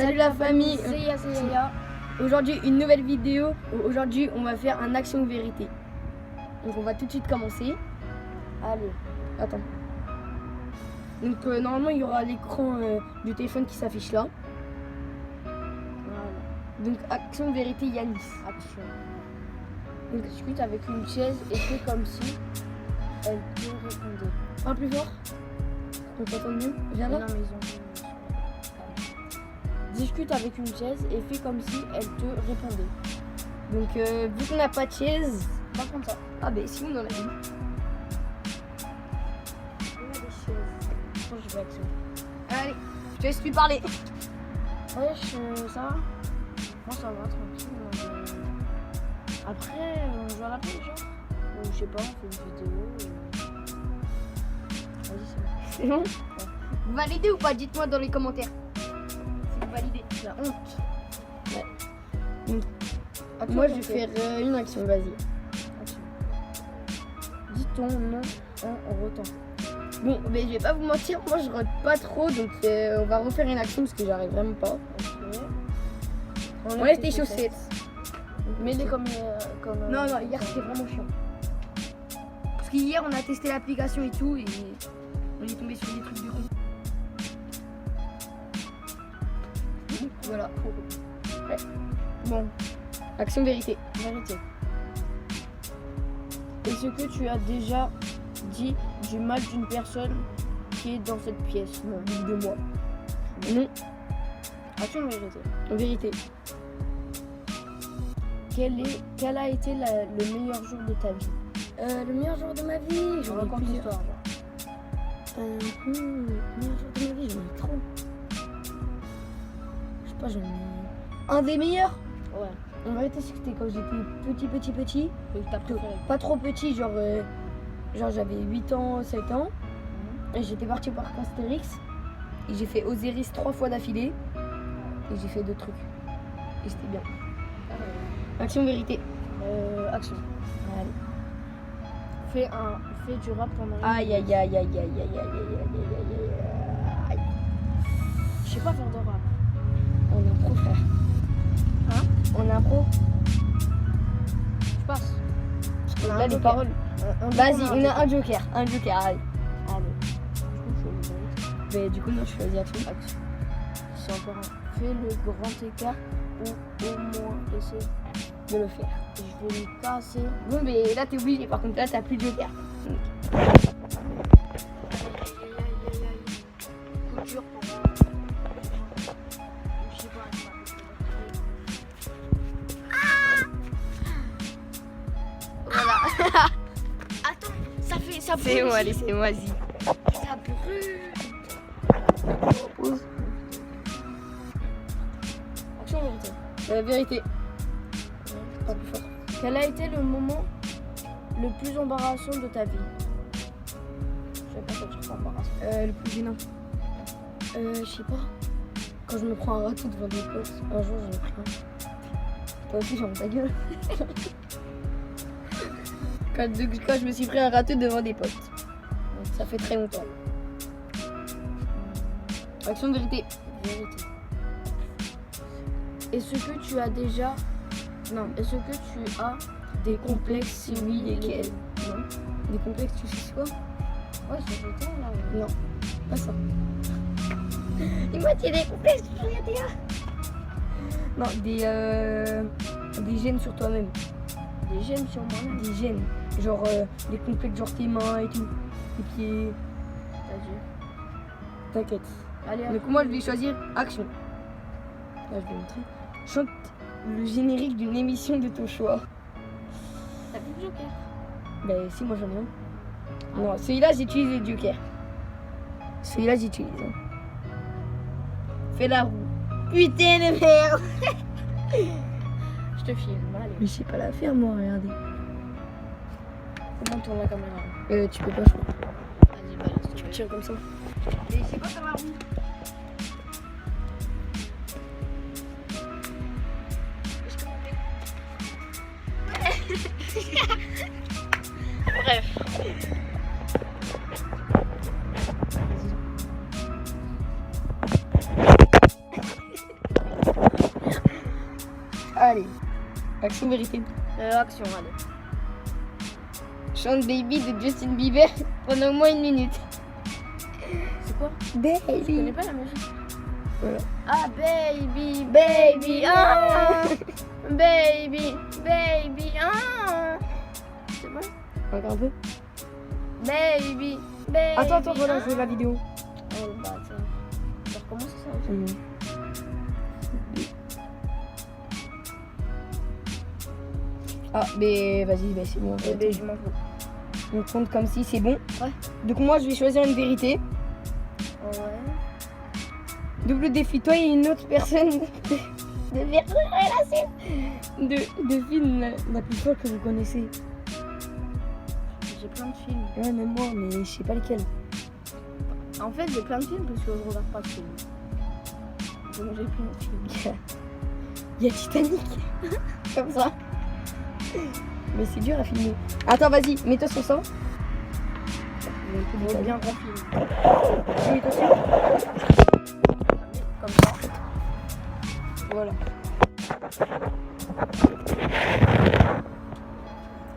Salut la famille. C'est Yaya. Aujourd'hui une nouvelle vidéo. Aujourd'hui on va faire un action vérité. Donc on va tout de suite commencer. Allez. Attends. Donc normalement il y aura l'écran du téléphone qui s'affiche là. Voilà. Donc action vérité Yanis. Action. Donc Discute avec une chaise et fais comme si elle te répondait. un plus fort. On t'entend mieux. Viens là. Non, mais ils ont... Discute avec une chaise et fais comme si elle te répondait. Donc vu qu'on n'a pas de chaise. Pas comme ça. Ah ben si on en a une. On a des chaises. Je pense que je vais action. Allez, je te laisse lui parler. Wesh, ça va? Moi ça va, tranquille. Après, on joue à la play, genre. Ou je sais pas, on fait une vidéo. Vas-y, c'est bon. C'est bon. Vous validez ou pas? Dites-moi dans les commentaires. Si vous validez. La honte. Ouais. Moi je vais faire une action, vas-y. Action. Dis ton nom en rotant. Bon, mais je vais pas vous mentir, moi je rote pas trop, donc on va refaire une action parce que j'arrive vraiment pas. Ok. On laisse tes chaussettes. Mets-les comme. Non, hier c'était vraiment chiant. Parce qu'hier on a testé l'application et tout, et on est tombé sur des trucs du coup. Voilà. Ouais. Bon, action vérité. Vérité. Est-ce que tu as déjà dit du mal d'une personne qui est dans cette pièce? Non, de moi. Non, Action ou vérité? vérité. Quel a été le meilleur jour de ta vie? Le meilleur jour de ma vie, j'en ai Raconte plusieurs. l'histoire, genre. Le meilleur jour de ma vie, j'en ai trop. Je sais pas, j'en ai... Un des meilleurs. Ouais. En vérité, c'était quand j'étais petit. Et que t'as préféré? Pas trop petit, genre j'avais 8 ans, 7 ans. Et j'étais parti au parc Astérix. Et j'ai fait Osiris 3 fois d'affilée. Et j'ai fait 2 trucs. Et c'était bien. Action vérité. Action. Allez. Fais du rap pendant une Aïe minute. aïe. Je sais pas faire de rap. On est un pro, frère. Hein? On est un pro. Je passe. On a Là un les joker. paroles. On Vas-y, on a un joker. Un joker, allez. Allez. Du coup, je fais Mais du coup, non, je choisis action. action. C'est encore un. Fais le grand écart ou au moins essaie. De le faire. Je vais lui casser. Bon, mais là, t'es obligé. Par contre, là, t'as plus de joker. Coup dur pour moi. Je sais pas. Voilà. Attends, ça brûle. C'est moi, ici. allez, c'est moi, vas-y. Ça brûle. Pause. Action vérité. La vérité. Pas plus fort. Quel a été le moment le plus embarrassant de ta vie? Je sais pas quel truc embarrassant. Le plus gênant. Je sais pas. Quand je me prends un râteau devant des potes. Un jour, j'en ai pris un. Toi aussi, ferme ta gueule. quand je me suis pris un râteau devant des potes. Donc, ça fait très longtemps. Action vérité. Vérité. Est-ce que tu as déjà... Non, est-ce que tu as des complexes? Si oui, lesquels? Non. Des complexes, tu sais quoi? Ouais, c'est jeté là. Non, pas ça. Il m'a dit des complexes, tu peux rien dire. Non, des gènes sur toi-même. Des gemmes sur moi-même. Des gènes. Genre des complexes, genre tes mains et tout. Tes pieds. T'as dit. T'inquiète. Allez, Donc moi, je vais choisir action. Là, je vais montrer. Chante le générique d'une émission de ton choix. t'as plus de joker. Ben si, moi j'en ai un. Non, celui-là, j'utilise le joker. Celui-là, j'utilise. Fais la roue. Putain de merde. Je te filme, allez. Mais je sais pas la faire, moi, regardez. Comment tourne la caméra? Tu peux pas, je crois. Vas-y, balance. Tu tires comme ça. Mais je sais pas faire la roue. Bref. Action vérité. Action, allez. Chante Baby de Justin Bieber pendant au moins 1 minute. C'est quoi? Je Baby. connais pas la musique. Voilà. Ah, baby, baby, ah, baby, baby, ah. C'est bon? Encore un peu. Baby, baby. Attends, voilà, je veux la vidéo. Oh, bah, tiens. Ça recommence ça aussi. Ah, mais vas-y, c'est bon. Eh ben, je m'en fous. On compte comme si c'est bon. Ouais. Donc moi, je vais choisir une vérité. Ouais. Double défi, toi et une autre personne de relation de film la plus folle que vous connaissez. J'ai plein de films. Ouais, même moi, mais je sais pas lesquels. En fait, j'ai plein de films parce que je regarde pas de films. Donc j'ai plein de films. Il y a Titanic. Comme ça. Mais c'est dur à filmer. Attends, vas-y, mets-toi sur ça. Faut bien qu'on filme. Mets-toi sur. Comme ça. Voilà.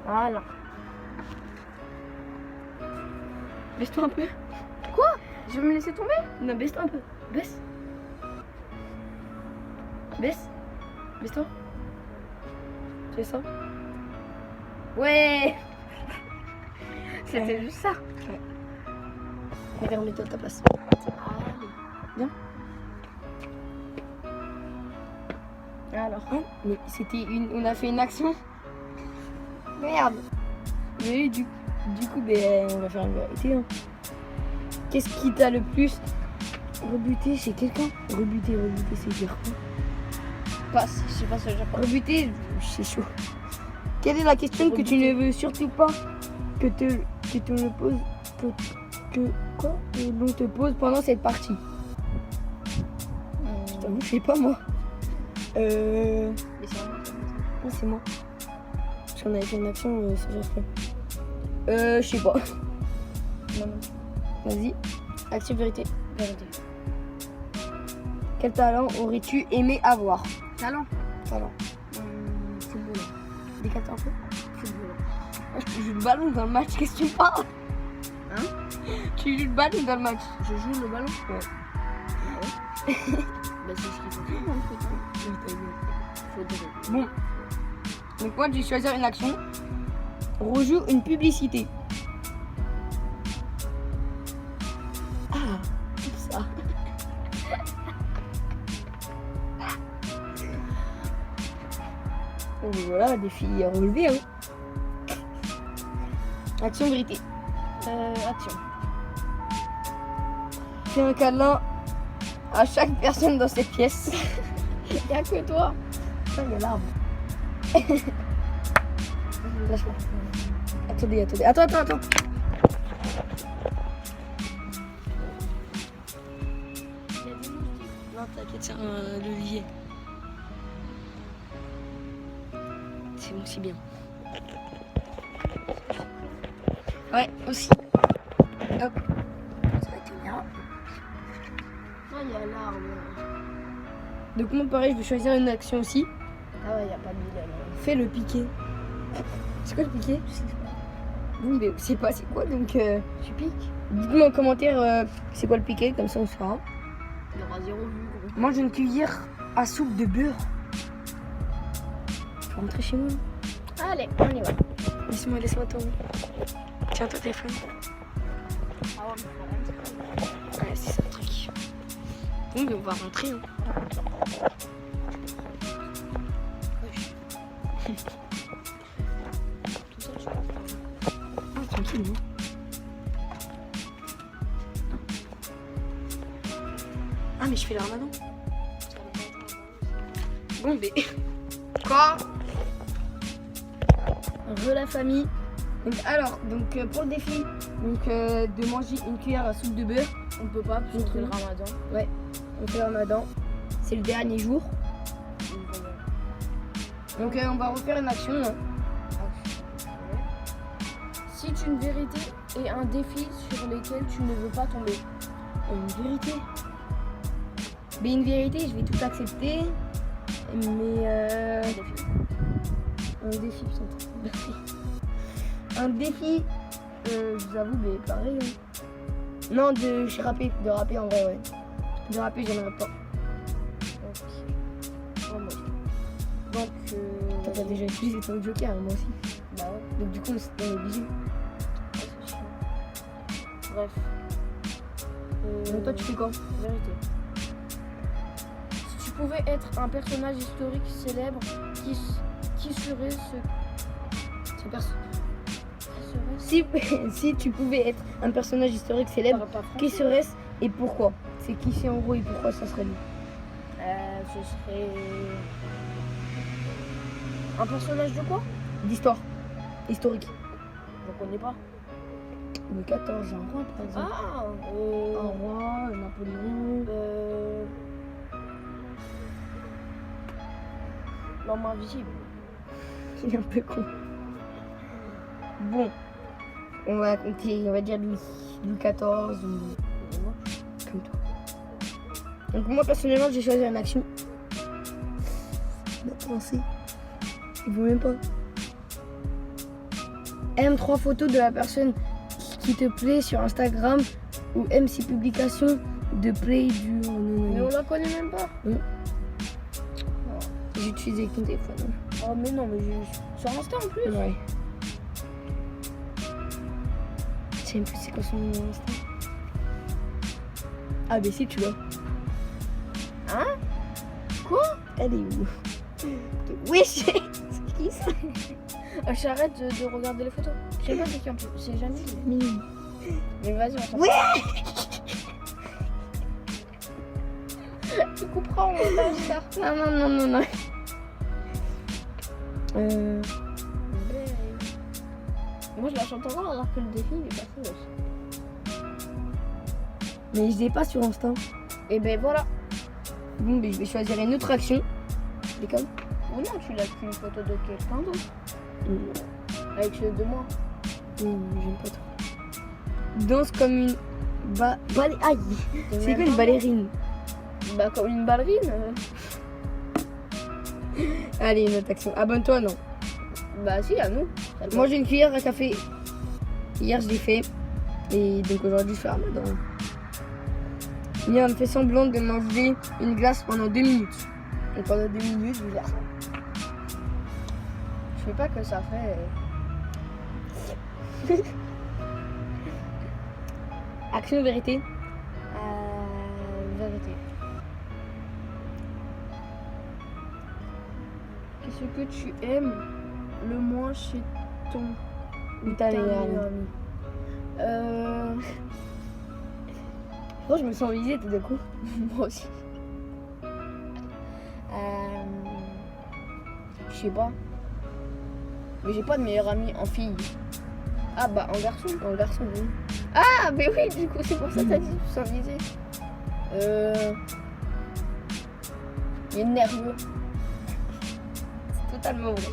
Voilà. Baisse-toi un peu. Quoi? Je vais me laisser tomber? Non, baisse-toi un peu. Baisse. Baisse. Baisse-toi. C'est ça? Ouais. C'était juste ça. Regarde, mets-toi à ta place. Bien. Alors. Hein? Mais c'était on a fait une action. Merde. Mais du coup, on va faire une vérité. Hein. Qu'est-ce qui t'a le plus rebuté chez quelqu'un? Rebuté, c'est dire quoi? Passe. Je sais pas ce que j'ai pas. Rebuté, c'est chaud. Quelle est la question que tu ne veux surtout pas que l'on te pose pendant cette partie? Je t'avoue, je sais pas moi. Mais c'est vraiment Non, c'est moi. Parce qu'on avait fait une action, c'est vrai. Je sais pas. Non, non. Vas-y. Action vérité. Vérité. Quel talent aurais-tu aimé avoir? Talent. Football. Décale-toi un peu. Football. Ah, tu joues le ballon dans le match, qu'est-ce que tu parles? Hein? Tu joues le ballon dans le match. Je joue le ballon? Ouais. Bah, c'est ce qu'il faut faire dans le foot. Faut dire. Bon. Donc moi, je vais choisir une action. Rejoue une publicité. Ah, tout ça. Donc voilà, défi relevé. Hein. Action vérité. Action. Fais un câlin à chaque personne dans cette pièce. Y'a que toi. Ça, il y a l'arbre. Lâche-moi. Attendez. Attends. Non, t'inquiète, c'est un levier. C'est bon, c'est bien. Ouais, aussi. Hop. Ça va être bien. Ah, y'a l'arbre. Donc moi, pareil, je vais choisir une action aussi. Ah ouais, y'a pas de bilan. Fais le piqué. C'est quoi le piqué? Je sais pas. Oui, mais je sais pas c'est quoi, donc Tu piques? dites-moi en commentaire c'est quoi le piqué, comme ça on saura. Il y aura 0 vue, gros. Mange une cuillère à soupe de beurre. Faut rentrer chez moi. Allez, on y va. Laisse-moi ton. Tiens ton téléphone. Ah ouais, mais Ouais, c'est ça le truc. Bon, mais on va rentrer. Hein. tout ça, tu peux. Ah, tranquille, non? Ah, mais je fais le ramadan. Bon, mais. Quoi? La famille. Donc, pour le défi, de manger une cuillère à soupe de beurre. On peut pas, parce qu'on fait le ramadan. Ouais, on fait le ramadan. C'est le dernier jour. Donc, on va refaire une action. Hein. Cite une vérité et un défi sur lesquels tu ne veux pas tomber. Une vérité. Mais une vérité, je vais tout accepter. Mais Un défi. Un défi, putain. Un défi, je vous avoue, mais pareil. Hein. Non, de rapper en vrai, ouais. De rapper, j'aimerais pas. Ok. Ouais, moi aussi. Donc, Toi, t'as déjà utilisé ton joker, hein, moi aussi. bah ouais, Donc du coup, on est obligé. c'est chiant. Bref. Donc toi, tu fais quoi? Vérité. Si tu pouvais être un personnage historique célèbre, qui serait C'est si tu pouvais être un personnage historique célèbre, qui serait-ce et pourquoi? C'est qui c'est en gros et pourquoi ça serait lui? Ce serait un personnage de quoi? D'histoire. Historique. Je connais pas. Le 14, un roi par exemple. Ah Un roi, Napoléon. L'homme invisible. Il est un peu con. Bon. On va compter, on va dire Louis XIV ou comme toi. Donc moi personnellement j'ai choisi une action. Il a commencé. Il veut même pas. Aime 3 photos de la personne qui te plaît sur Instagram ou aime ses publications de play du. Mais on la connaît même pas. J'ai utilisé ton téléphone. Oh mais non, mais sur Insta en plus. Ouais. Je sais même plus c'est quoi son Insta. Ah mais si tu l'as. Hein? Quoi? Elle est où? Oui, c'est qui ça? J'arrête de regarder les photos. Je sais pas c'est qui en plus. C'est jamais. Mignon. Mais vas-y, on s'en Oui. Tu couperas en montage ça. Non. Moi je la chante encore alors que le défi il est passé aussi. Mais je l'ai pas sur Insta. Et ben voilà. Bon, mais je vais choisir une autre action. Déconne. Ou non, tu l'as pris une photo de quelqu'un d'autre. Avec ceux de moi. J'aime pas trop. Danse comme une aïe. C'est quoi une ballerine? Bah comme une ballerine. Allez, une autre action. Abonne-toi, non. Bah si, à nous. Moi j'ai une cuillère à café. Hier je l'ai fait. Et donc aujourd'hui je fais Ramadan. Mia me fait semblant de manger une glace pendant 2 minutes. Et pendant 2 minutes, je vais faire ça. Je sais pas que ça fait. Action vérité. Vérité. Qu'est-ce que tu aimes le moins chez ton Ou ta meilleure amie. Oh, je me sens visée tout d'un coup. Moi aussi. Je sais pas. Mais j'ai pas de meilleure amie en fille. Ah bah en garçon. En garçon, oui. Ah mais oui, du coup c'est pour ça que t'as dit sans viser. Il est nerveux. C'est totalement vrai.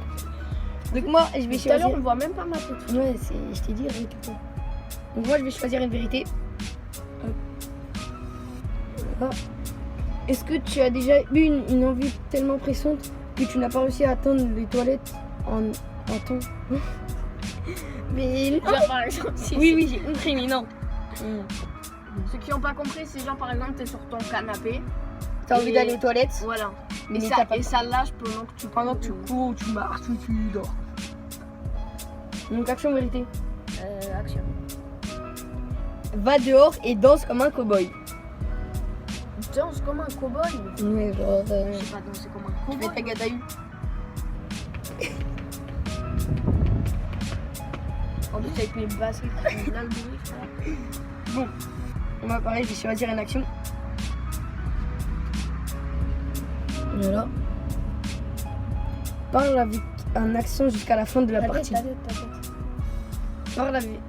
Donc moi, je vais Tout à l'heure choisir. on voit même pas ma tête. Ouais, je t'ai dit, arrête tout. Donc moi, je vais choisir une vérité. Ah. Est-ce que tu as déjà eu une envie tellement pressante que tu n'as pas réussi à atteindre les toilettes en temps? Mais non. Genre par exemple, si Oui, j'ai compris, mais non. ceux qui n'ont pas compris, c'est genre par exemple t'es sur ton canapé. T'as envie Et- d'aller aux toilettes, Voilà. mais Et t'as pas ça lâche pendant que tu cours, tu marches, tu dors. Donc action vérité. Action. Va dehors et danse comme un cow-boy. Danse comme un cow-boy. Ouais, genre. Je sais pas danser comme un Tu fais cow-boy. ta gadaï. En plus avec mes baskets qui font l'algorithme, frère. Bon, on va pareil, je vais choisir une action. Voilà. Parle avec un accent jusqu'à la fin de la partie. Ta tête.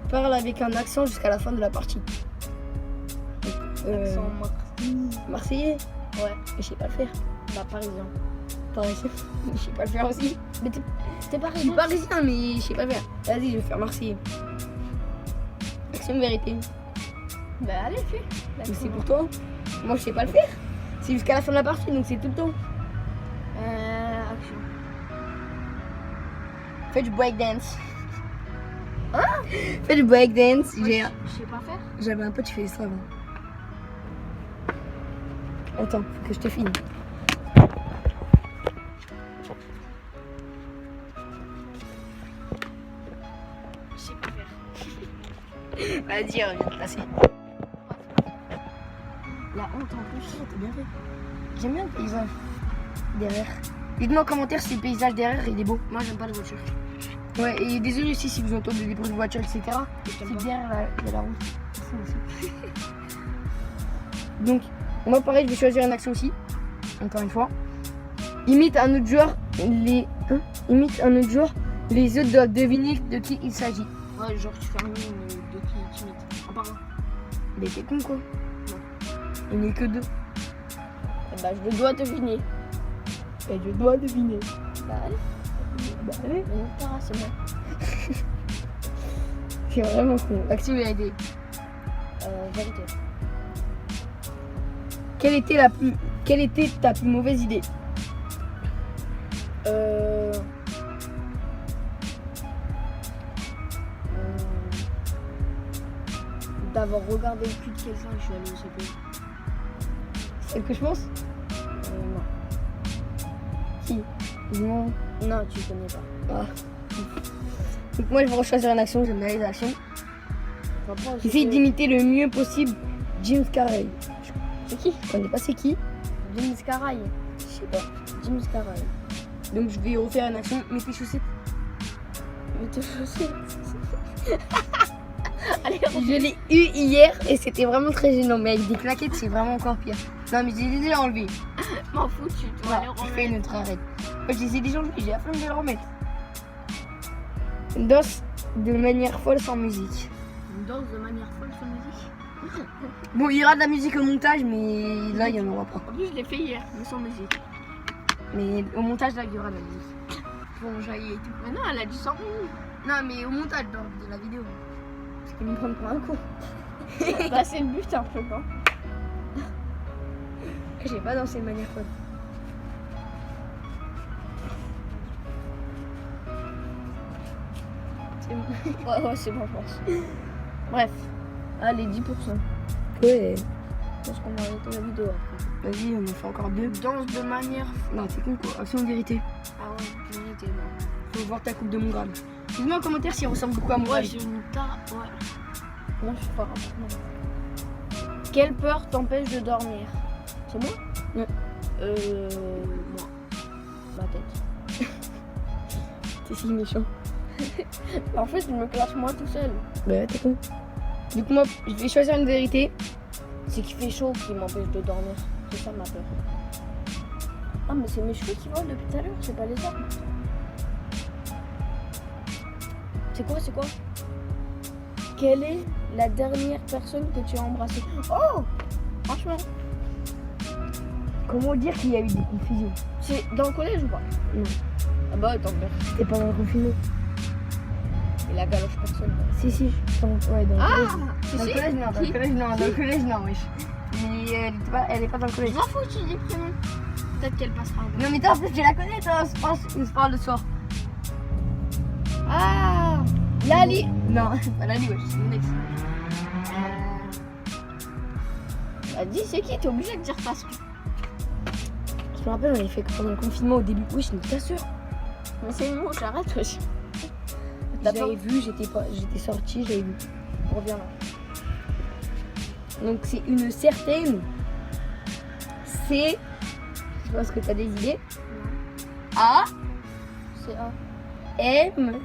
Parle avec un accent jusqu'à la fin de la partie. Accent Marseillais. Ouais. Mais je sais pas le faire. Bah parisien. Parisien. Mais je sais pas le faire aussi. Mais t'es Je suis parisien. parisien, mais je sais pas le faire. Vas-y, je vais faire Marseillais. Action vérité. Bah allez, fais. Mais c'est pour toi. Moi, je sais pas le faire. C'est jusqu'à la fin de la partie, donc c'est tout le temps. Action. Fais du breakdance. Hein? Fais du breakdance. Moi, je sais pas faire. J'avais un pote qui faisait ça avant. Attends, faut que je te filme. Je sais pas faire. Vas-y, reviens te placer. La honte en plus. T'as bien fait. J'aime bien le paysage derrière. Dites-moi en commentaire si le paysage derrière il est beau. Moi, j'aime pas les voitures. Ouais, et désolé aussi si vous entendez des bruits de voiture, etc. C'est J'aime pas. derrière la route. Ça aussi. Donc, moi pareil, je vais choisir une action aussi. Encore une fois. Imite un autre joueur, imite un autre joueur. Les autres doivent deviner de qui il s'agit. Ouais, genre tu fais un mime de qui t'imite. En parlant. Mais t'es con quoi. Il n'est que deux. Eh bah, je dois deviner. Et je dois deviner. Bah, allez. Bah allez. Mais non, Tara, c'est moi. C'est vraiment con. Action et idée. Vérité. Quelle était ta plus mauvaise idée? D'avoir regardé le cul de quelqu'un et je suis allée au CP. Celle que je pense? Non. Qui? Non. Non, tu connais pas. Ah. Donc moi je vais choisir une action, j'aime bien les actions. Franchement, J'essaie d'imiter le mieux possible Jim Carrey. C'est qui? Je connais pas c'est qui. Jim Carrey. Je sais pas. Jim Carrey. Donc je vais refaire une action. Mets tes chaussettes. Mais t'es chaussé. Allez, Je l'ai eu hier et c'était vraiment très gênant. Mais avec des claquettes c'est vraiment encore pire. Non mais j'ai déjà enlevé. m'en fous, tu dois aller Je remettre. fais une autre arrête. Moi je les ai déjà enlevés, j'ai la flemme de le remettre. Danse de manière folle sans musique. Une danse de manière folle sans musique. Bon, il y aura de la musique au montage, mais là, il n'y en aura pas. En plus, je l'ai fait hier, mais sans musique. Mais au montage, là, il y aura de la musique. Bon, j'aille et tout. Mais non, elle a dit sans musique. Non, mais au montage de la vidéo. Parce qu'ils me prennent pour un coup. Bah, c'est le but un peu, non? J'ai pas dansé de manière folle. Ouais, c'est bon, je pense. Bref, allez, 10%. Ouais. Je pense qu'on va arrêter la vidéo après. Vas-y, on en fait encore deux. Danse de manière. Non, c'est con quoi. Action de vérité. Ah ouais, vérité, non. Faut voir ta coupe de mon grade. Dis-moi en commentaire s'il ressemble beaucoup à mon Ouais, grade. j'ai une tare. Ouais. Moi, je suis pas rapidement. Quelle peur t'empêche de dormir? C'est moi? Ouais. Moi. Ma tête. T'es si méchant. En fait, je me classe moi tout seul. Bah ouais, t'es con. Du coup, moi, je vais choisir une vérité. C'est qu'il fait chaud qui m'empêche de dormir. C'est ça ma peur. Ah, mais c'est mes cheveux qui volent depuis tout à l'heure, c'est pas les arbres. C'est quoi? Quelle est la dernière personne que tu as embrassée? Oh! Franchement, Comment dire qu'il y a eu des confusions? c'est dans le collège ou pas? Non. Ah bah, attends, bien. C'était pas dans le confinement. Et la galoche personne. Si, si. Dans le collège. Si, Dans le si. collège, non. Dans le collège, non. Dans le collège, non, wesh. Mais elle est pas dans le Je collège. m'en fous, tu dis prénom. Peut-être qu'elle passera. Non, mais toi, en plus, tu la connais, toi. On se parle le soir. Ah! Lali! Non, c'est pas Lali, wesh. C'est mon ex. Bah, dis, c'est qui? T'es obligé de dire ça. Je me rappelle, on avait fait pendant le confinement au début. Oui, je n'étais pas sûre. Mais c'est une mot, j'arrête aussi. T'as J'avais pas- vu, j'étais sortie, j'avais vu. Reviens là. Donc, c'est une certaine. C'est. Je pense que t'as des idées. A. C'est A. M.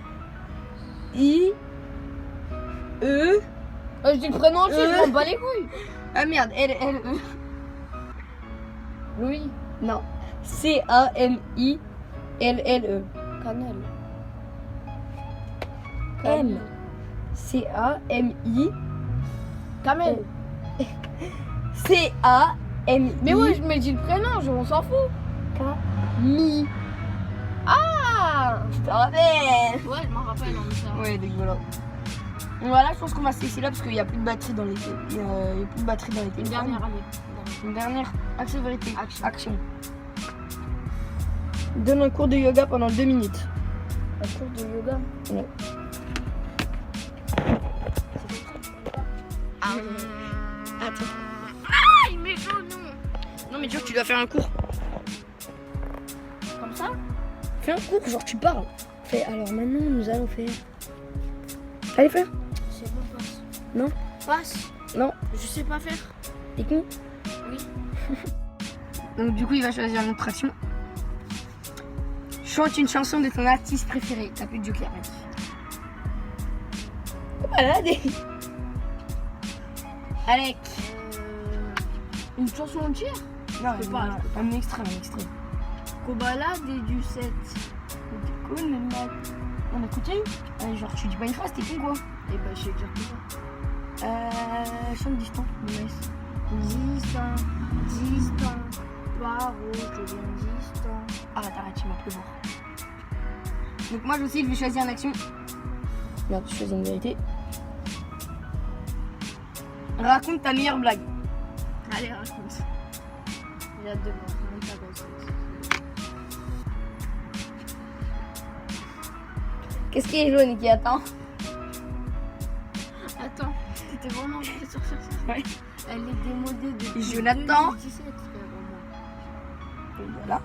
I. E. Oh, je dis le prénom aussi, je m'en bats les couilles. Ah merde, L. E. Louis. Non. C-A-M-I-L-L-E. Cannelle. M. C-A-M-I. Camel. C-A-M-I. Mais ouais, je me dis le prénom, on s'en fout. Mi. Ah! Je te rappelle. Ouais, je m'en rappelle, on ça. Ouais, donc voilà. Voilà, je pense qu'on va se laisser là parce qu'il n'y a plus de batterie dans les il y a plus de batterie dans les Une téléphones. dernière année. Une dernière action vérité. Action. Action. Donne un cours de yoga pendant 2 minutes. Un cours de yoga. Non. Attends. Ah, il met chaud, non. Non mais tu dois faire un cours. Comme ça? Fais un cours, genre tu parles. Fais, alors maintenant nous allons faire. Allez faire. C'est bon, passe. Non. Passe. Non. Je sais pas faire. T'es con? Oui. Donc du coup il va choisir une autre action. Chante une chanson de ton artiste préféré. T'as plus de joker, mec. Malade. Alec. Une chanson entière? Non, Je peux pas. un extrait, un extrait. Cobalade et du 7. T'es con, le mec. Non mais écoutez, genre tu dis pas une phrase, t'es con quoi. Et bah, je sais dire tout ça. Chante distant, me laisse. Distant, paro, je deviens distant. Arrête, tu m'as plus voir. Donc moi aussi je vais choisir une action. Merde, je choisis une vérité. Raconte ta meilleure blague. Allez, raconte. Il a 2 mois. Qu'est-ce qui est jaune et qui attend? Attends, t'étais vraiment obligé de sortir ça? Ouais. Elle est démodée depuis Jonathan. 2017, frère, au moins. Et voilà.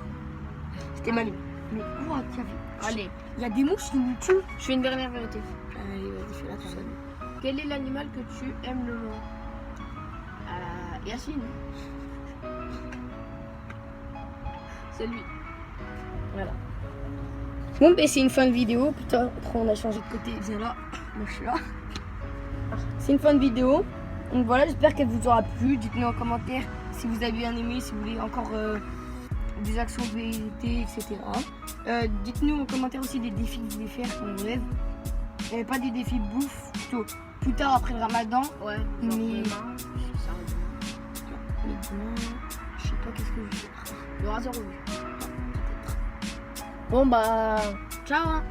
C'était Manu. Mais quoi, t'as vu? Allez, Il y a des mouches qui nous tuent. je fais une dernière vérité. Allez, vas-y, fais la personne. Quel est l'animal que tu aimes le moins? Yacine. C'est lui. Voilà. Bon, ben c'est une fin de vidéo. Putain, après on a changé de côté. Viens là. Moi je suis là. C'est une fin de vidéo. Donc voilà, j'espère qu'elle vous aura plu. Dites-nous en commentaire si vous avez bien aimé, si vous voulez encore des actions vérité, etc. Dites-nous en commentaire aussi des défis que vous voulez faire qu'on lève. Pas des défis bouffe, plutôt plus tard après le ramadan. Ouais, Mais- genre demain, ça arrive demain. Mais demain, je sais pas qu'est-ce que je vais faire. Le rasoir rouge. Bon bah, ciao hein.